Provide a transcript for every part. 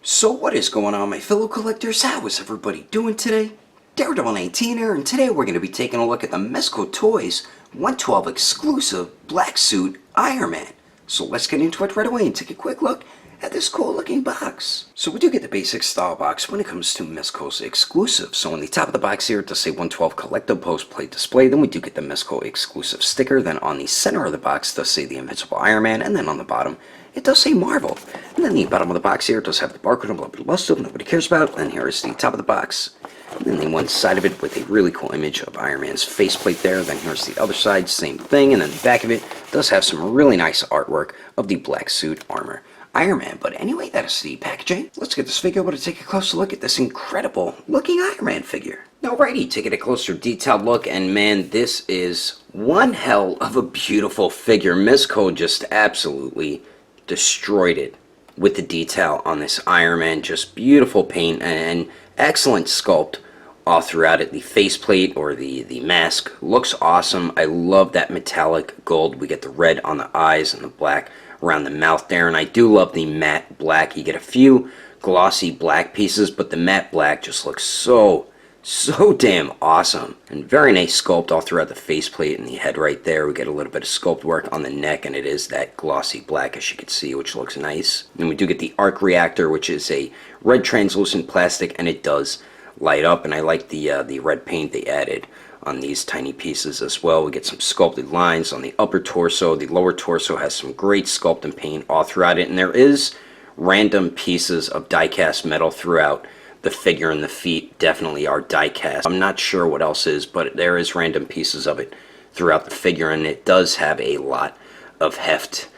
So what is going on, my fellow collectors? How is everybody doing today? Daredevil 19 here, and today we're going to be taking a look at the Mezco Toyz 112 exclusive black suit Iron Man. So let's get into it right away and take a quick look at this cool looking box. So we do get the basic style box when it comes to Mezco's exclusive. So on the top of the box here it does say 112 collectible post plate display. Then we do get the Mezco exclusive sticker. Then on the center of the box it does say the Invincible Iron Man, and then on the bottom it does say Marvel. And then the bottom of the box here does have the barcode of the lust of nobody cares about. And here is the top of the box. And then the one side of it with a really cool image of Iron Man's faceplate there. Then here's the other side, same thing. And then the back of it does have some really nice artwork of the black suit armor Iron Man. But anyway, that is the packaging. Let's get this figure over to take a closer look at this incredible looking Iron Man figure. Alrighty, taking a closer detailed look, and man, this is one hell of a beautiful figure. Mezco just absolutely destroyed it with the detail on this Iron Man. Just beautiful paint and excellent sculpt all throughout it. The faceplate or the mask looks awesome. I love that metallic gold. We get the red on the eyes and the black around the mouth there, and I do love the matte black. You get a few glossy black pieces, but the matte black just looks so damn awesome. And very nice sculpt all throughout the faceplate and the head right there. We get a little bit of sculpt work on the neck, and it is that glossy black, as you can see, which looks nice. And we do get the arc reactor, which is a red translucent plastic, and it does light up. And I like the red paint they added on these tiny pieces as well. We get some sculpted lines on the upper torso. The lower torso has some great sculpt and paint all throughout it, and there is random pieces of die-cast metal throughout the figure, and the feet definitely are die-cast. I'm not sure what else is, but there is random pieces of it throughout the figure, and it does have a lot of heft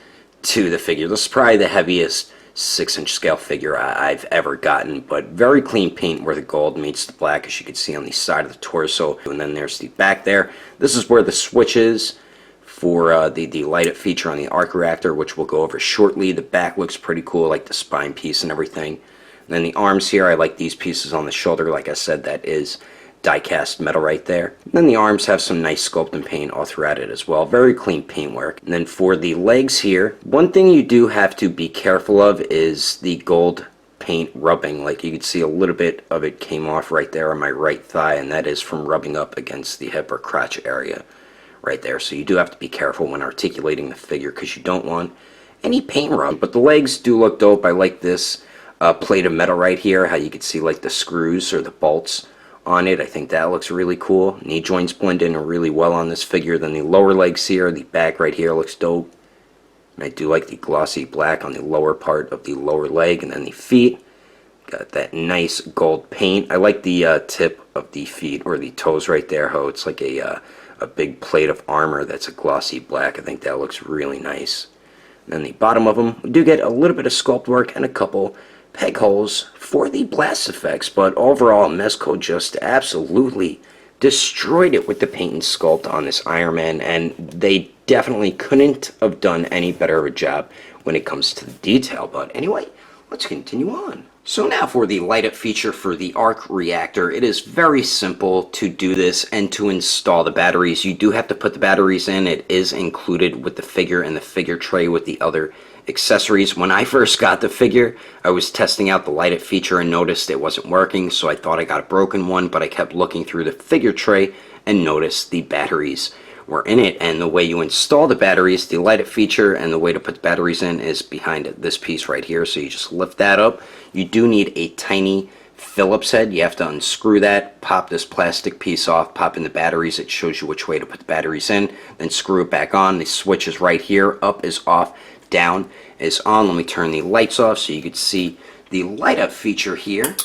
to the figure. This is probably the heaviest 6-inch scale figure I've ever gotten, but very clean paint where the gold meets the black, as you can see on the side of the torso. And then there's the back there. This is where the switch is for the light-up feature on the arc reactor, which we'll go over shortly. The back looks pretty cool, like the spine piece and everything. And then the arms here, I like these pieces on the shoulder. Like I said, that is die-cast metal right there. And then the arms have some nice sculpt and paint all throughout it as well. Very clean paint work. And then for the legs here, one thing you do have to be careful of is the gold paint rubbing. Like you can see a little bit of it came off right there on my right thigh, and that is from rubbing up against the hip or crotch area right there. So you do have to be careful when articulating the figure, because you don't want any paint rub. But the legs do look dope. I like this plate of metal right here, how you can see like the screws or the bolts on it. I think that looks really cool. Knee joints blend in really well on this figure. Then the lower legs here, the back right here looks dope. And I do like the glossy black on the lower part of the lower leg. And then the feet, got that nice gold paint. I like the tip of the feet or the toes right there, how it's like a big plate of armor that's a glossy black. I think that looks really nice. And then the bottom of them, we do get a little bit of sculpt work and a couple peg holes for the blast effects, but overall Mezco just absolutely destroyed it with the paint and sculpt on this Iron Man, and they definitely couldn't have done any better of a job when it comes to the detail. But anyway, let's continue on. So now for the light up feature for the arc reactor. It is very simple to do this and to install the batteries. You do have to put the batteries in. It is included with the figure and the figure tray with the other accessories. When I first got the figure, I was testing out the light up feature and noticed it wasn't working, so I thought I got a broken one, but I kept looking through the figure tray and noticed the batteries were in it. And the way you install the batteries, the light up feature, and the way to put the batteries in is behind this piece right here. So you just lift that up. You do need a tiny Phillips head. You have to unscrew that, pop this plastic piece off, pop in the batteries. It shows you which way to put the batteries in, then screw it back on. The switch is right here. Up is off, down is on. Let me turn the lights off so you can see the light up feature here.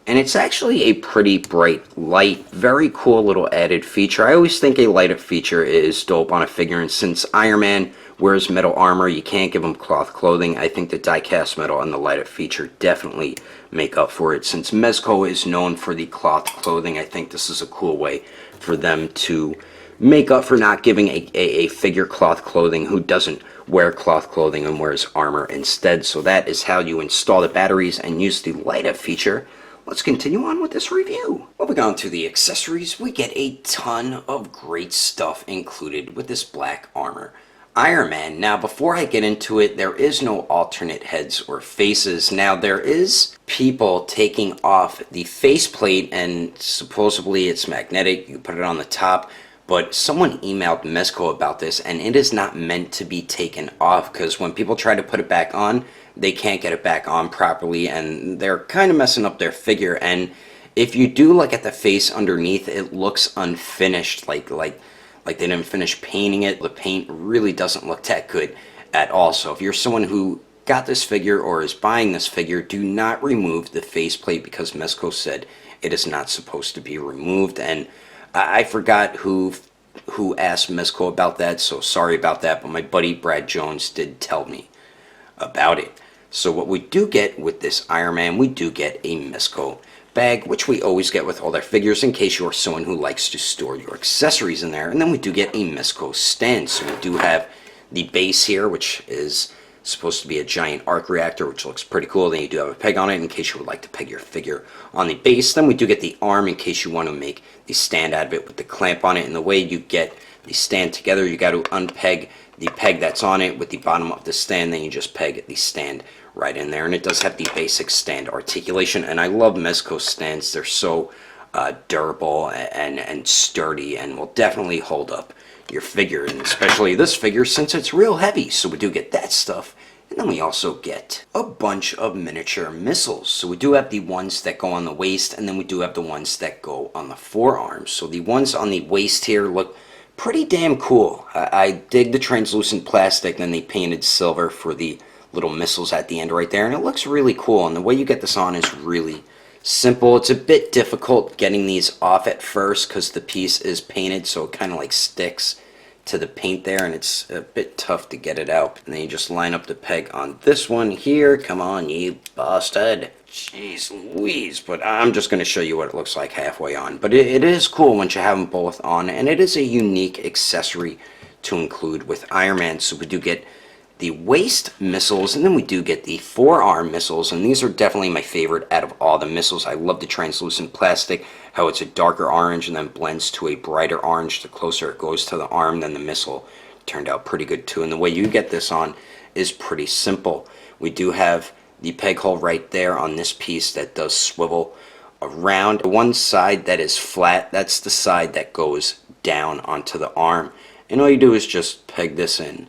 And it's actually a pretty bright light. Very cool little added feature. I always think a light up feature is dope on a figure, and since Iron Man wears metal armor, you can't give him cloth clothing. I think the die-cast metal and the light up feature definitely make up for it. Since Mezco is known for the cloth clothing, I think this is a cool way for them to make up for not giving a figure cloth clothing who doesn't wear cloth clothing and wears armor instead. So that is how you install the batteries and use the light up feature. Let's continue on with this review. Moving on to the accessories, we get a ton of great stuff included with this black armor Iron Man. Now, before I get into it, there is no alternate heads or faces. Now, there is people taking off the faceplate, and supposedly it's magnetic. You put it on the top, but someone emailed Mezco about this, and it is not meant to be taken off, because when people try to put it back on, they can't get it back on properly, and they're kind of messing up their figure. And if you do look at the face underneath, it looks unfinished, like they didn't finish painting it. The paint really doesn't look that good at all. So if you're someone who got this figure or is buying this figure, do not remove the faceplate, because Mezco said it is not supposed to be removed. And I forgot who asked Mezco about that, so sorry about that, but my buddy Brad Jones did tell me about it. So what we do get with this Iron Man, we do get a Mezco bag, which we always get with all their figures in case you're someone who likes to store your accessories in there. And then we do get a Mezco stand. So we do have the base here, which is supposed to be a giant arc reactor, which looks pretty cool. Then you do have a peg on it in case you would like to peg your figure on the base. Then we do get the arm in case you want to make the stand out of it with the clamp on it. And the way you get the stand together, you got to unpeg the peg that's on it with the bottom of the stand. Then you just peg the stand right in there. And it does have the basic stand articulation. And I love Mezco stands. They're so durable and sturdy, and will definitely hold up your figure, and especially this figure since it's real heavy. So we do get that stuff. And then we also get a bunch of miniature missiles. So we do have the ones that go on the waist, and then we do have the ones that go on the forearms. So the ones on the waist here look pretty damn cool. I dig the translucent plastic, then they painted silver for the little missiles at the end right there, and it looks really cool. And the way you get this on is really simple. It's a bit difficult getting these off at first because the piece is painted, so it kind of like sticks to the paint there, and it's a bit tough to get it out. And then you just line up the peg on this one here. Come on, you bastard. Jeez Louise. But I'm just going to show you what it looks like halfway on. But it is cool once you have them both on, and it is a unique accessory to include with Iron Man. So we do get the waist missiles, and then we do get the forearm missiles, and these are definitely my favorite out of all the missiles. I love the translucent plastic, how it's a darker orange and then blends to a brighter orange the closer it goes to the arm. Then the missile turned out pretty good too, and the way you get this on is pretty simple. We do have the peg hole right there on this piece that does swivel around. The one side that is flat, that's the side that goes down onto the arm, and all you do is just peg this in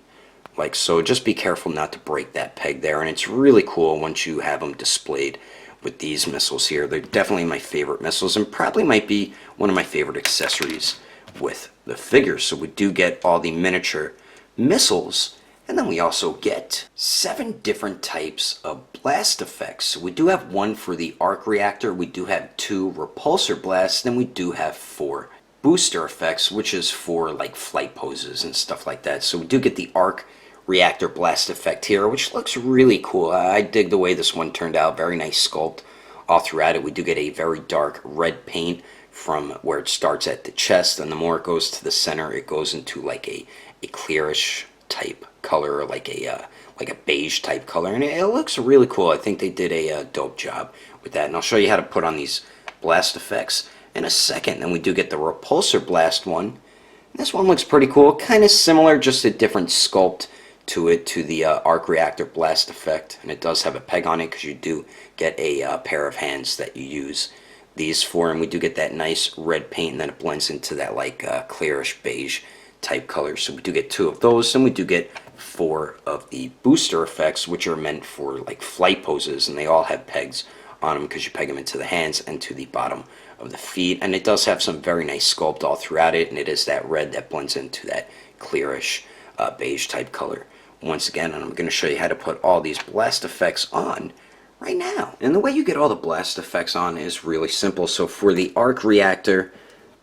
like so. Just be careful not to break that peg there, and it's really cool once you have them displayed with these missiles here. They're definitely my favorite missiles, and probably might be one of my favorite accessories with the figures. So we do get all the miniature missiles, and then we also get 7 different types of blast effects. So we do have 1 for the arc reactor, we do have 2 repulsor blasts, then we do have 4 booster effects, which is for like flight poses and stuff like that. So we do get the arc reactor blast effect here, which looks really cool. I dig the way this one turned out. Very nice sculpt all throughout it. We do get a very dark red paint from where it starts at the chest, and the more it goes to the center, it goes into like a clearish type color, or like a beige type color, and it looks really cool. I think they did a dope job with that, and I'll show you how to put on these blast effects in a second. Then we do get the repulsor blast one. This one looks pretty cool, kind of similar, just a different sculpt to it, to the arc reactor blast effect, and it does have a peg on it because you do get a pair of hands that you use these for, and we do get that nice red paint, and then it blends into that like clearish beige type color. So we do get 2 of those, and we do get 4 of the booster effects, which are meant for like flight poses, and they all have pegs on them because you peg them into the hands and to the bottom of the feet. And it does have some very nice sculpt all throughout it, and it is that red that blends into that clearish beige type color once again. And I'm going to show you how to put all these blast effects on right now. And the way you get all the blast effects on is really simple. So for the arc reactor,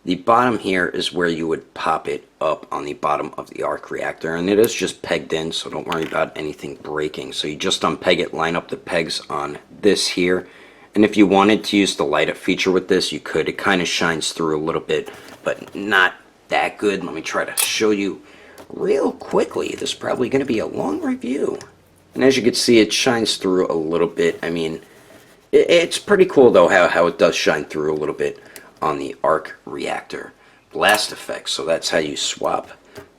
the bottom here is where you would pop it up on the bottom of the arc reactor, and it is just pegged in, so don't worry about anything breaking. So you just unpeg it, line up the pegs on this here, and if you wanted to use the light up feature with this, you could. It kind of shines through a little bit, but not that good. Let me try to show you real quickly. This is probably going to be a long review, and as you can see, it shines through a little bit. I mean, it's pretty cool though how it does shine through a little bit on the arc reactor blast effect. So that's how you swap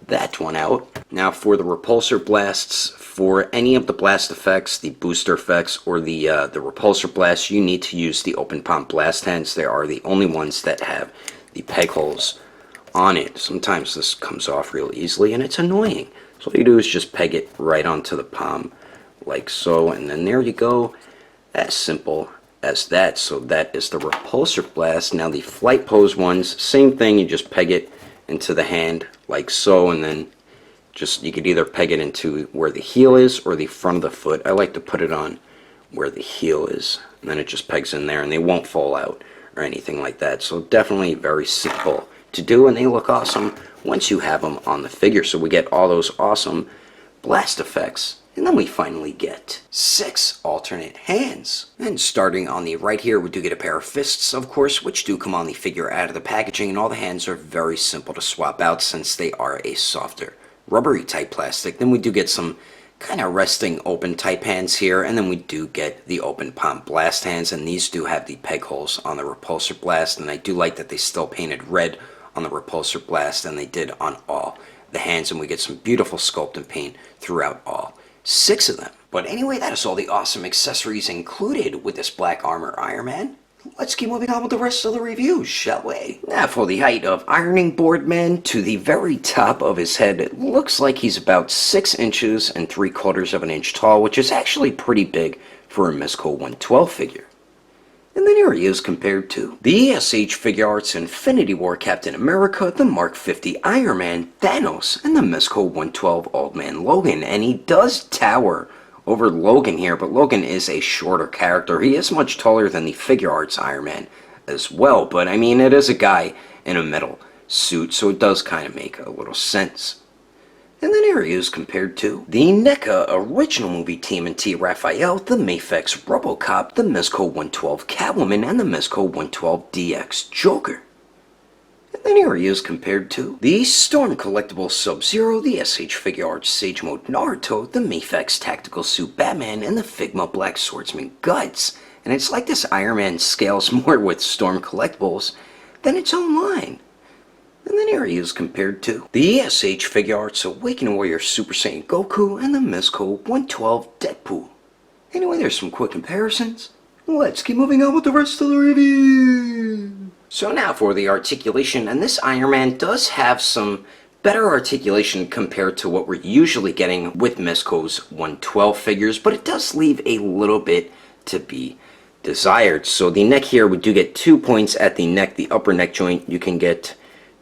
that one out. Now for the repulsor blasts, for any of the blast effects, the booster effects, or the repulsor blasts, you need to use the open palm blast hands. They are the only ones that have the peg holes on it. Sometimes this comes off real easily and it's annoying. So all you do is just peg it right onto the palm like so, and then there you go. As simple as that. So that is the repulsor blast. Now the flight pose ones, same thing, you just peg it into the hand like so, and then just you could either peg it into where the heel is or the front of the foot. I like to put it on where the heel is, and then it just pegs in there and they won't fall out or anything like that. So definitely very simple to do, and they look awesome once you have them on the figure. So we get all those awesome blast effects, and then we finally get 6 alternate hands. And starting on the right here, we do get a pair of fists, of course, which do come on the figure out of the packaging, and all the hands are very simple to swap out since they are a softer, rubbery type plastic. Then we do get some kind of resting open type hands here, and then we do get the open palm blast hands, and these do have the peg holes on the repulsor blast, and I do like that they still painted red on the repulsor blast than they did on all the hands, and we get some beautiful sculpt and paint throughout all 6 of them. But anyway, that is all the awesome accessories included with this Black Armor Iron Man. Let's keep moving on with the rest of the review, shall we? Now for the height of Ironing Board Man to the very top of his head, it looks like he's about 6 inches and 3/4 of an inch tall, which is actually pretty big for a Mezco 112 figure. And then here he is compared to the ESH Figure Arts Infinity War Captain America, the Mark 50 Iron Man, Thanos, and the Mezco 112 Old Man Logan. And he does tower over Logan here, but Logan is a shorter character. He is much taller than the Figure Arts Iron Man as well, but I mean, it is a guy in a metal suit, so it does kind of make a little sense. And then here he is compared to the NECA original movie TMNT Raphael, the Mafex Robocop, the Mezco 112 Catwoman, and the Mezco 112 DX Joker. And then here he is compared to the Storm Collectible Sub-Zero, the SH Figure Arts Sage Mode Naruto, the Mafex Tactical Suit Batman, and the Figma Black Swordsman Guts. And it's like this Iron Man scales more with Storm Collectibles than its own line. And then here he is compared to the ESH Figure Arts Awakened Warrior Super Saiyan Goku and the Mezco 112 Deadpool. Anyway, there's some quick comparisons. Let's keep moving on with the rest of the review. So now for the articulation, and this Iron Man does have some better articulation compared to what we're usually getting with Mezco's 112 figures, but it does leave a little bit to be desired. So the neck here, we do get 2 points at the neck, the upper neck joint. You can get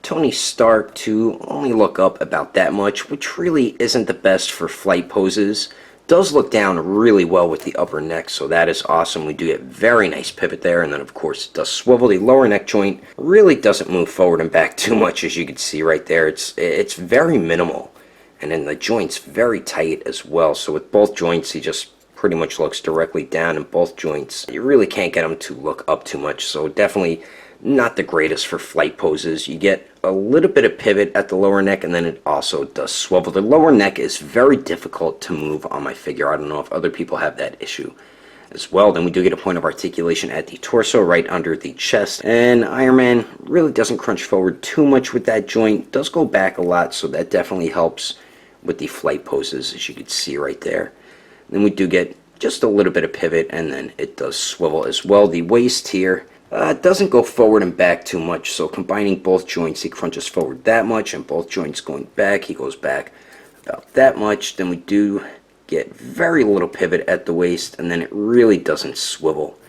Tony Stark to only look up about that much, which really isn't the best for flight poses. Does look down really well with the upper neck, so that is awesome. We do get very nice pivot there, and then of course it does swivel. The lower neck joint really doesn't move forward and back too much, as you can see right there. It's very minimal, and then the joint's very tight as well. So with both joints, he just pretty much looks directly down, and both joints, you really can't get him to look up too much. So definitely not the greatest for flight poses. You get a little bit of pivot at the lower neck, and then it also does swivel. The lower neck is very difficult to move on my figure. I don't know if other people have that issue as well. Then we do get a point of articulation at the torso, right under the chest. And Iron Man really doesn't crunch forward too much with that joint. Does go back a lot, so that definitely helps with the flight poses, as you can see right there. Then we do get just a little bit of pivot, and then it does swivel as well. The waist here doesn't go forward and back too much, so combining both joints, he crunches forward that much, and both joints going back, he goes back about that much. Then we do get very little pivot at the waist, and then it really doesn't swivel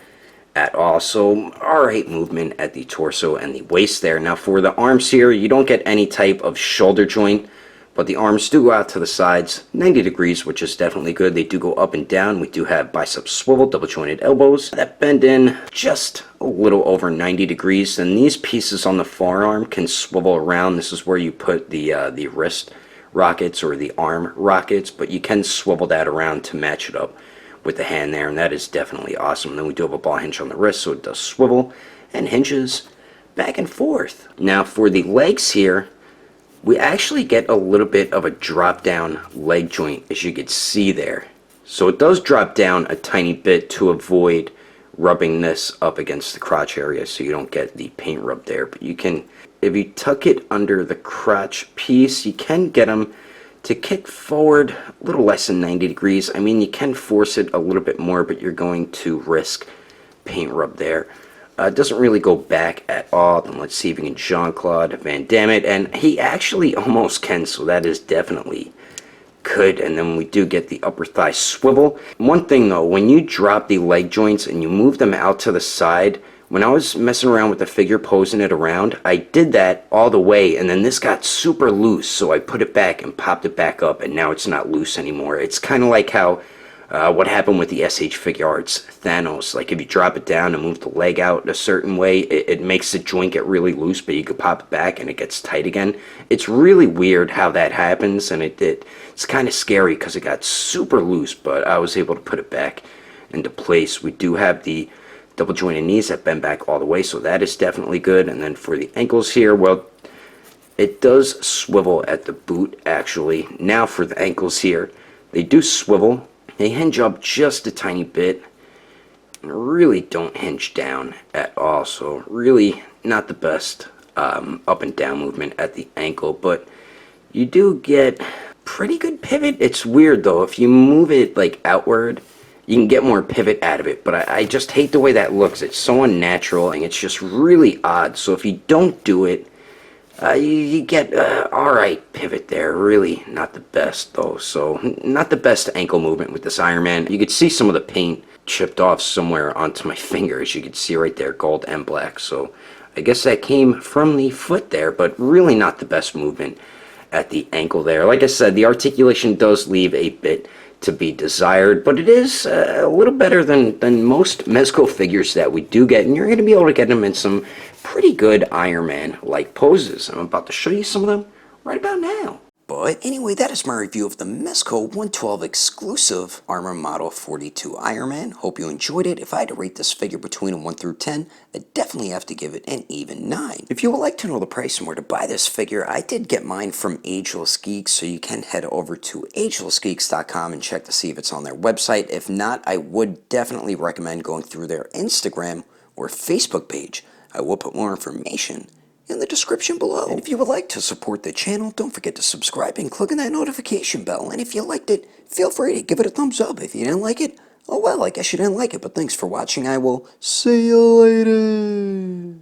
at all. So alright movement at the torso and the waist there. Now for the arms here, you don't get any type of shoulder joint, but the arms do go out to the sides 90 degrees, which is definitely good. They do go up and down. We do have bicep swivel, double jointed elbows that bend in just a little over 90 degrees. And these pieces on the forearm can swivel around. This is where you put the wrist rockets or the arm rockets, but you can swivel that around to match it up with the hand there, and that is definitely awesome. And then we do have a ball hinge on the wrist, so it does swivel and hinges back and forth. Now for the legs here, we actually get a little bit of a drop down leg joint, as you can see there. So it does drop down a tiny bit to avoid rubbing this up against the crotch area so you don't get the paint rub there. But you can, if you tuck it under the crotch piece, you can get them to kick forward a little less than 90 degrees. I mean, you can force it a little bit more, but you're going to risk paint rub there. It doesn't really go back at all. Then let's see if we can Jean-Claude Van Damme it, and he actually almost can, so that is definitely good. And then we do get the upper thigh swivel. One thing though, when you drop the leg joints and you move them out to the side, when I was messing around with the figure, posing it around, I did that all the way, and then this got super loose, so I put it back and popped it back up, and now it's not loose anymore. It's kind of like how what happened with the SH Figure Arts Thanos. Like if you drop it down and move the leg out a certain way, it makes the joint get really loose, but you could pop it back and it gets tight again. It's really weird how that happens, and it's kind of scary because it got super loose, but I was able to put it back into place. We do have the double jointed knees that bend back all the way, so that is definitely good. And then for the ankles here, well, it does swivel at the boot actually. Now for the ankles here, they do swivel. They hinge up just a tiny bit and really don't hinge down at all, so really not the best up and down movement at the ankle, but you do get pretty good pivot. It's weird though, if you move it like outward, you can get more pivot out of it, but I just hate the way that looks. It's so unnatural and it's just really odd. So if you don't do it, you get alright pivot there. Really not the best though. So not the best ankle movement with this Iron Man. You could see some of the paint chipped off somewhere onto my finger, as you can see right there, gold and black. So I guess that came from the foot there, but really not the best movement at the ankle there. Like I said, the articulation does leave a bit to be desired, but it is a little better than most Mezco figures that we do get, and you're going to be able to get them in some pretty good Iron Man-like poses. I'm about to show you some of them right about now. But anyway, that is my review of the Mezco 112 exclusive Armor Model 42 Iron Man. Hope you enjoyed it. If I had to rate this figure between a 1 through 10, I'd definitely have to give it an even 9. If you would like to know the price and where to buy this figure, I did get mine from Agelessgeeks, so you can head over to Agelessgeeks.com and check to see if it's on their website. If not, I would definitely recommend going through their Instagram or Facebook page. I will put more information in the description below. And if you would like to support the channel, don't forget to subscribe and click on that notification bell. And if you liked it, feel free to give it a thumbs up. If you didn't like it, oh well, I guess you didn't like it. But thanks for watching. I will see you later.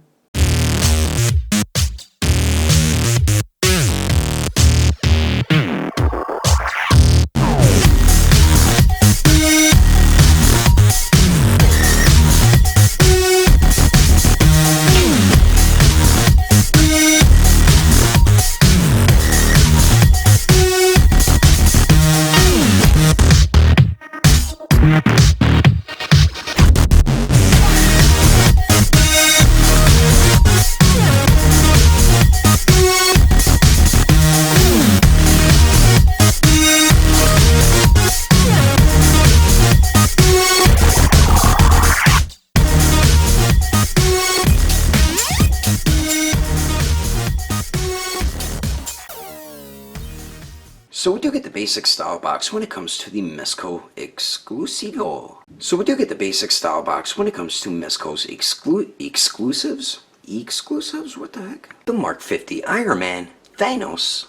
So we do get the basic style box when it comes to the Mezco Exclusivo. So we do get the basic style box when it comes to Mezco's exclusives? Exclusives? What the heck? The Mark 50 Iron Man Thanos.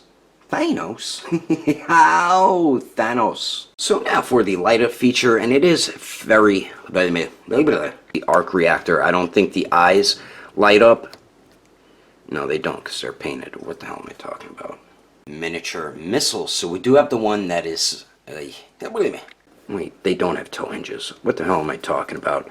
Thanos? How? Thanos. So now for the light up feature, and it is very, the arc reactor. I don't think the eyes light up. No, they don't because they're painted. What the hell am I talking about? Miniature missiles. So we do have the one that is wait, they don't have toe hinges. What the hell am I talking about?